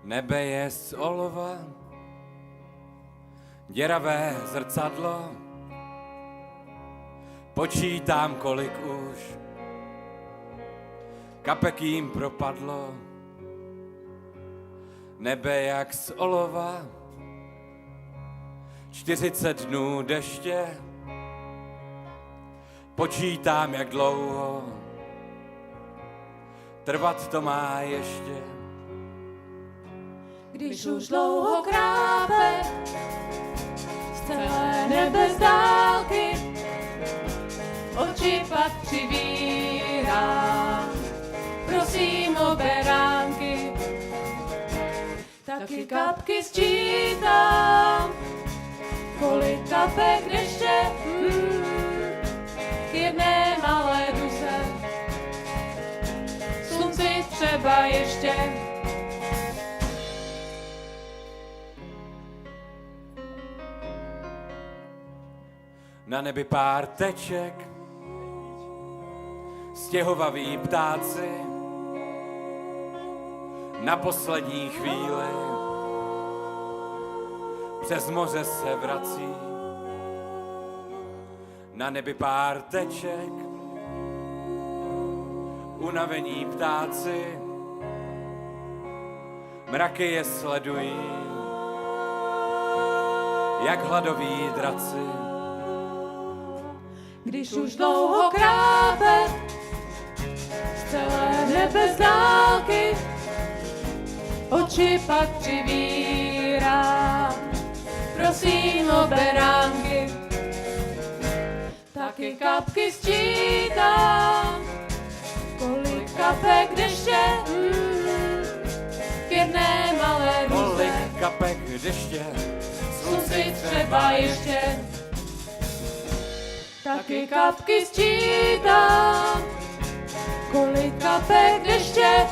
Nebe je z olova, děravé zrcadlo, počítám, kolik už kapek jim propadlo. Nebe jak z olova, 40 dnů deště, počítám, jak dlouho trvat to má ještě. Když už dlouho krápe z celé nebe z dálky, oči pak přivírám, prosím o beránky, taky kapky sčítám, kolik kapek deště k jedné malé duse, slunci třeba ještě. Na nebi pár teček, stěhovaví ptáci, na poslední chvíli přes moře se vrací. Na nebi pár teček, unavení ptáci, mraky je sledují, jak hladoví draci. Když už dlouho krápe z celé nebe z dálky, oči pak přivírám, prosím o beránky, taky kapky sčítám, kolik kapek deště k jedné malé duse, Kolik kapek deště, slunci třeba ještě. Taky kapky sčítám, kolik kapek deště